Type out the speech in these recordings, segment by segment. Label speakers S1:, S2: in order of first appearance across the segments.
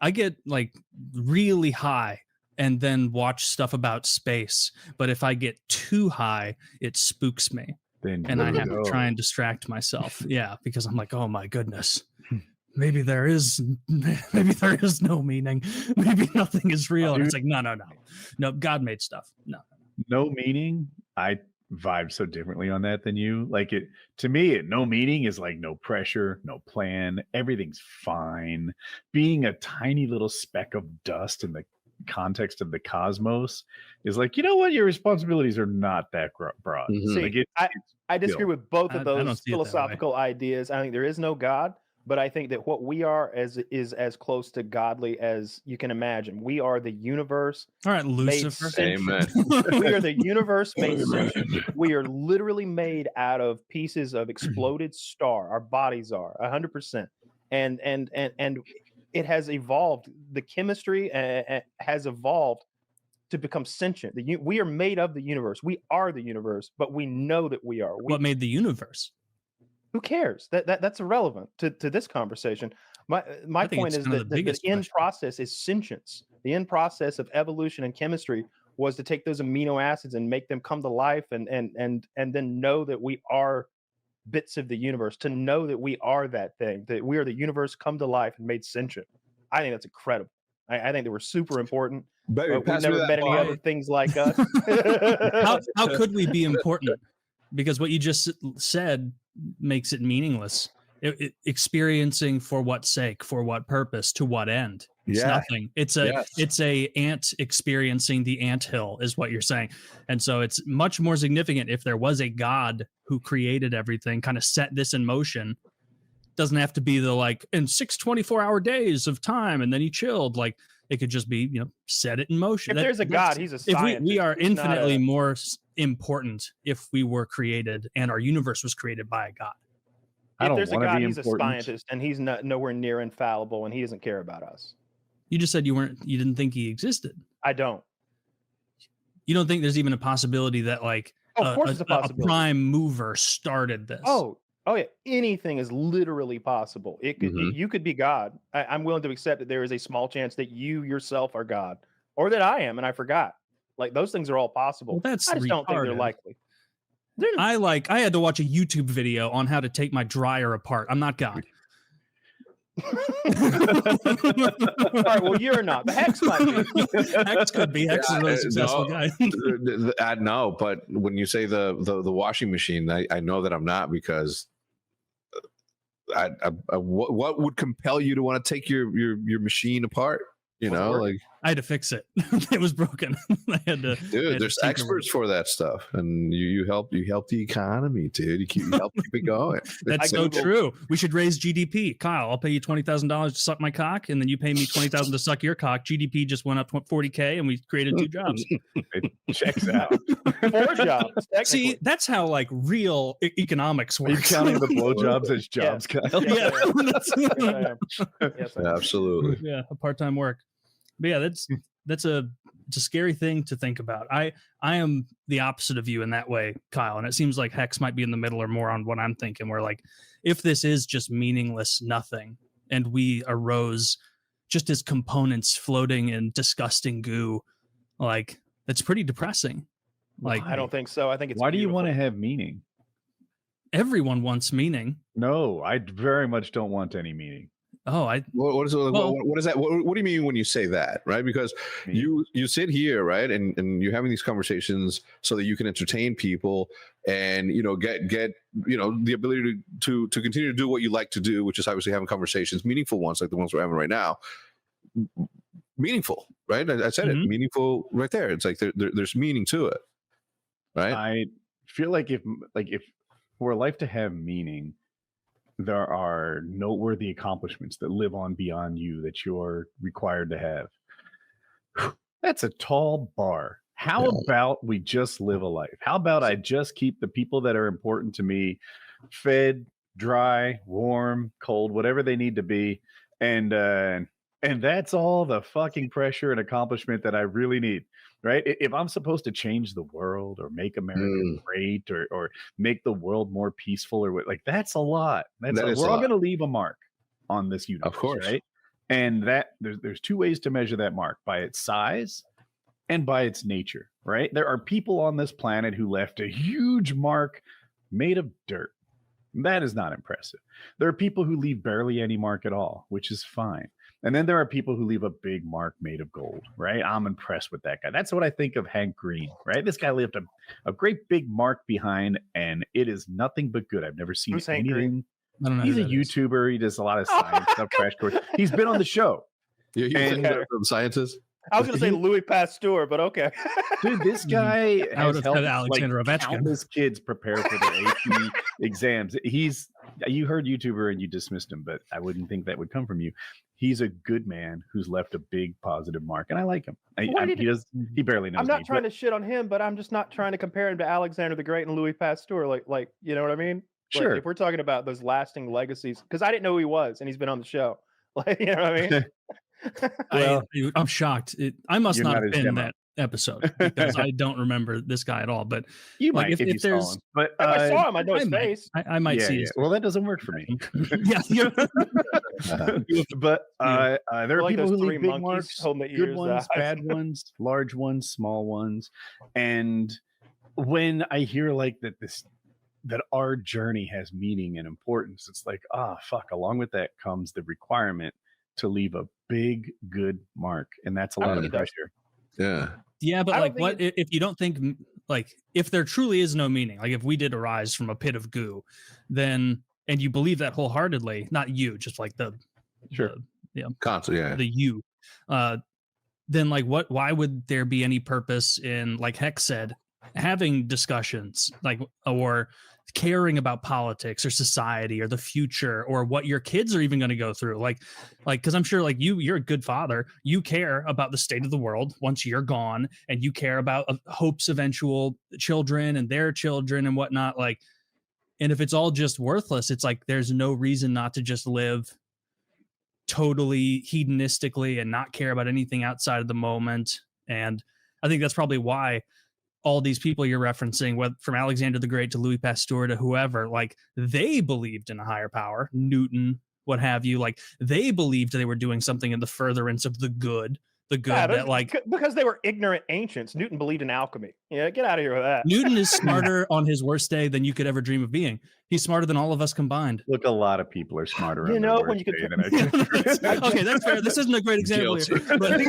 S1: I get like really high and then watch stuff about space. But if I get too high, it spooks me. And I have to try and distract myself. Yeah, because I'm like, oh my goodness. Maybe there is no meaning. Maybe nothing is real. And it's like, no, God made stuff. No
S2: meaning. I vibe so differently on that than you. Like, it to me, no meaning is like no pressure, no plan, everything's fine. Being a tiny little speck of dust in the context of the cosmos is like, you know what, your responsibilities are not that broad.
S3: See, I disagree with both of those philosophical ideas. I think there is no God, but I think that what we are is as close to godly as you can imagine. We are the universe.
S1: All right, Lucifer.
S4: Amen.
S3: We are the universe made sentient. We are literally made out of pieces of exploded star. Our bodies are 100%, and it has evolved. The chemistry has evolved to become sentient. We are made of the universe. We are the universe, but we know that we are.
S1: What made the universe?
S3: Who cares? That's irrelevant to this conversation. My point is that the end process is sentience. The end process of evolution and chemistry was to take those amino acids and make them come to life, and then know that we are bits of the universe. To know that we are that thing, that we are the universe come to life and made sentient. I think that's incredible. I think that we're super important. But we've never met any other things like us.
S1: How could we be important? Because what you just said makes it meaningless. Experiencing for what sake, for what purpose, to what end? It's nothing. It's a ant experiencing the anthill is what you're saying. And so it's much more significant if there was a God who created everything, kind of set this in motion. Doesn't have to be the like in 6 24-hour days of time and then he chilled. Like it could just be, set it in motion.
S3: If there's a God, he's a scientist.
S1: We are infinitely more important if we were created and our universe was created by a God.
S3: If there's a God, he's a scientist, and he's nowhere near infallible, and he doesn't care about us.
S1: You just said you didn't think he existed.
S3: I don't.
S1: You don't think there's even a possibility that like
S3: of course it's a possibility.
S1: A prime mover started this?
S3: Oh yeah. Anything is literally possible. It could. You could be God. I'm willing to accept that there is a small chance that you yourself are God, or that I am, and I forgot. Like those things are all possible.
S1: Well, that's
S3: I just don't think they're likely.
S1: I had to watch a YouTube video on how to take my dryer apart. I'm not God.
S3: All right, well, you're not. The Hecz might be.
S1: Hecz could be. Hecz is a really successful guy.
S4: I know, but when you say the washing machine, I know that I'm not, because what would compel you to want to take your machine apart? Like
S1: I had to fix it. It was broken. I had to.
S4: Dude, there's experts for that stuff, and you help the economy, dude. You help keep it going.
S1: That's so true. We should raise GDP. Kyle, I'll pay you $20,000 to suck my cock, and then you pay me $20,000 to suck your cock. GDP just went up 40K, and we created 2 jobs.
S2: It checks out.
S3: 4 jobs.
S1: See, that's how like real economics works.
S2: Are you counting the blowjobs as jobs, Kyle?
S3: Yes,
S4: absolutely.
S1: Yeah, a part-time work. But yeah, that's a scary thing to think about. I am the opposite of you in that way, Kyle, and it seems like Hecz might be in the middle or more on what I'm thinking. Where like, if this is just meaningless nothing, and we arose just as components floating in disgusting goo, like that's pretty depressing. Like
S3: I don't think so. I think it's.
S2: Why do you want to have meaning?
S1: Everyone wants meaning.
S2: No, I very much don't want any meaning.
S1: Oh,
S4: what is that? What do you mean when you say that, right? Because you sit here, right, and you're having these conversations so that you can entertain people and get the ability to continue to do what you like to do, which is obviously having conversations, meaningful ones like the ones we're having right now. Meaningful, right? I said it, meaningful, right there. It's like there's meaning to it, right?
S2: I feel like if for a life to have meaning, there are noteworthy accomplishments that live on beyond you that you're required to have. That's a tall bar. How about we just live a life? How about I just keep the people that are important to me fed, dry, warm, cold, whatever they need to be, and that's all the fucking pressure and accomplishment that I really need. Right? If I'm supposed to change the world or make America great or make the world more peaceful or like, that's a lot. We're all going to leave a mark on this universe,
S4: of course,
S2: right? And that there's two ways to measure that mark: by its size and by its nature, right? There are people on this planet who left a huge mark made of dirt. That is not impressive. There are people who leave barely any mark at all, which is fine. And then there are people who leave a big mark made of gold, right? I'm impressed with that guy. That's what I think of Hank Green, right? This guy left a great big mark behind, and it is nothing but good. I've never seen anything. I don't know. He's a YouTuber. He does a lot of science stuff, crash course. He's been on the show.
S4: Yeah, he's from scientists.
S3: I was going to say Louis Pasteur, but okay.
S2: Dude, this guy has helped
S1: Alexander
S2: countless kids prepare for their AP exams. You heard YouTuber and you dismissed him, but I wouldn't think that would come from you. He's a good man who's left a big positive mark, and I like him. He barely knows.
S3: I'm not trying to shit on him, but I'm just not trying to compare him to Alexander the Great and Louis Pasteur. Like you know what I mean?
S2: Sure.
S3: Like, if we're talking about those lasting legacies, because I didn't know who he was, and he's been on the show. Like, you know what I mean?
S1: Well, I'm shocked. I must not have been in that episode because I don't remember this guy at all. But
S2: you might if there's. But
S3: if I saw him, I know his face.
S1: I might see.
S2: Yeah. Well, that doesn't work for me.
S1: Yeah.
S2: But there are people who leave big marks,
S3: good
S2: ones, bad ones, large ones, small ones, and when I hear like that our journey has meaning and importance, it's like, fuck. Along with that comes the requirement to leave a big, good mark, and that's a lot of pressure.
S1: Yeah, but like, what if you don't think, like, if there truly is no meaning, like if we did arise from a pit of goo, then, and you believe that wholeheartedly, not you, just like the you, then like why would there be any purpose in, like Hecz said, having discussions, like, or caring about politics or society or the future or what your kids are even going to go through, like because I'm sure like you're a good father, you care about the state of the world once you're gone, and you care about Hope's eventual children and their children and whatnot, like, and if it's all just worthless, it's like there's no reason not to just live totally hedonistically and not care about anything outside of the moment. And I think that's probably why all these people you're referencing, whether from Alexander the Great to Louis Pasteur to whoever, like they believed in a higher power, Newton, what have you, like they believed they were doing something in the furtherance of the good that like,
S3: because they were ignorant ancients. Newton believed in alchemy. Yeah, get out of here with that.
S1: Newton is smarter on his worst day than you could ever dream of being. He's smarter than all of us combined.
S2: Look, a lot of people are smarter.
S3: You know, when you could.
S1: Okay, that's fair. This isn't a great example here, but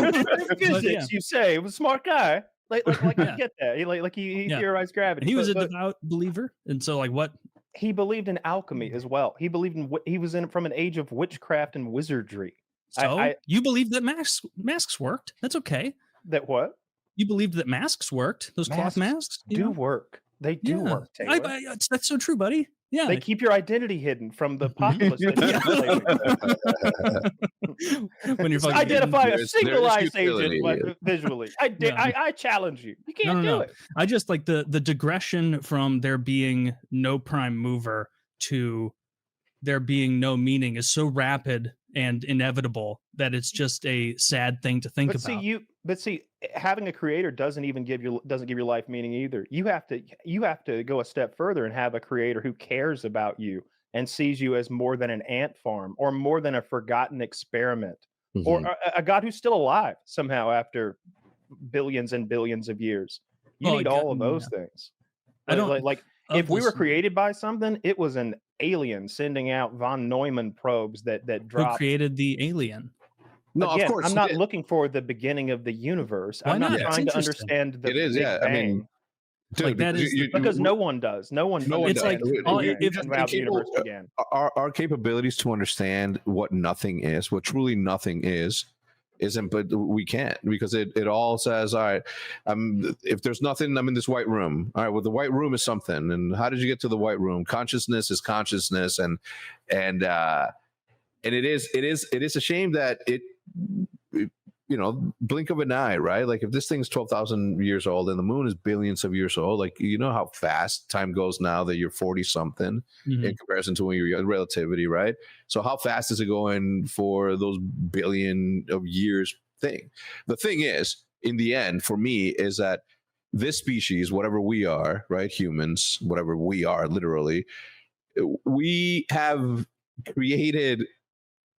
S3: physics, you say, was a smart guy. Like you get that. He theorized gravity.
S1: And he was a devout believer, and so like what
S3: he believed in alchemy as well. He believed in he was in from an age of witchcraft and wizardry.
S1: So you believe that masks worked? That's okay.
S3: That what?
S1: You believed that masks worked? Those cloth masks
S3: do work. They do work.
S1: That's so true, buddy. Yeah,
S3: they keep your identity hidden from the populace.
S1: When you're
S3: identify a singleized agent visually, I challenge you. You can't do it.
S1: I just like the digression from there being no prime mover to there being no meaning is so rapid and inevitable that it's just a sad thing to think about.
S3: But having a creator doesn't give your life meaning either. You have to go a step further and have a creator who cares about you and sees you as more than an ant farm or more than a forgotten experiment, or a God who's still alive somehow after billions and billions of years. You need all of those things. I don't like if we were created by something, it was an alien sending out von Neumann probes that dropped.
S1: Who created the alien?
S3: No, again, of course. I'm not looking for the beginning of the universe. I'm not trying to understand the Big Bang. I mean,
S4: dude,
S3: like that is because no one does. No one
S1: it's
S3: does.
S1: Like
S3: if the universe began.
S4: Our capabilities to understand what nothing is, what truly nothing isn't, but we can't, because it all says, all right, if there's nothing, I'm in this white room. All right, well, the white room is something, and how did you get to the white room? Consciousness is consciousness, and it is a shame that it blink of an eye, right? Like if this thing's 12,000 years old and the moon is billions of years old, like you know how fast time goes now that you're 40 something in comparison to when you're young, relativity, right? So how fast is it going for those billion of years thing? The thing is, in the end, for me, is that this species, whatever we are, right, humans, whatever we are, literally, we have created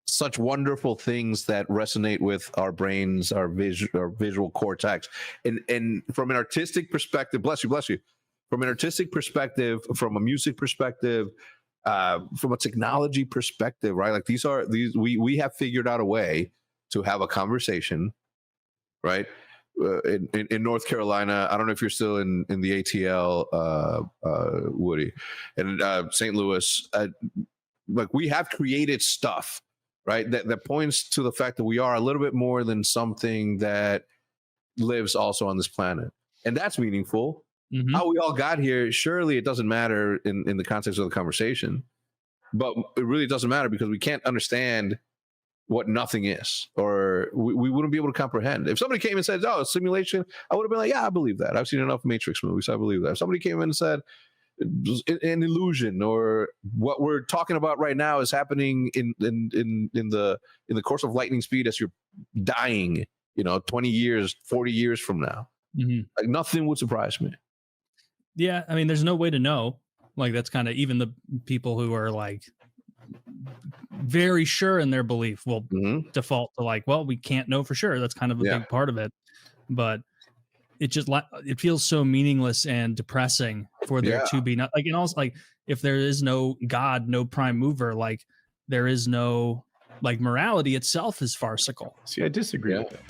S4: such wonderful things that resonate with our brains, our visual cortex, and from an artistic perspective, bless you, from an artistic perspective, from a music perspective, from a technology perspective, right? Like we have figured out a way to have a conversation, right? In North Carolina, I don't know if you're still in the ATL, Woody, and St. Louis. Like we have created stuff, right? That points to the fact that we are a little bit more than something that lives also on this planet, and that's meaningful. Mm-hmm. How we all got here, surely it doesn't matter in the context of the conversation, but it really doesn't matter because we can't understand what nothing is, or we wouldn't be able to comprehend. If somebody came and said, "Oh, simulation," I would have been like, "Yeah, I believe that. I've seen enough Matrix movies. I believe that." If somebody came in and said an illusion, or what we're talking about right now is happening in the course of lightning speed as you're dying, 20 years, 40 years from now, like nothing would surprise me.
S1: Yeah, I mean, there's no way to know. Like that's kind of even the people who are like very sure in their belief will default to like, well, we can't know for sure. That's kind of a big part of it, but it feels so meaningless and depressing for there to be not like, and also like if there is no God, no prime mover, like there is no like morality itself is farcical.
S2: See, I disagree with that.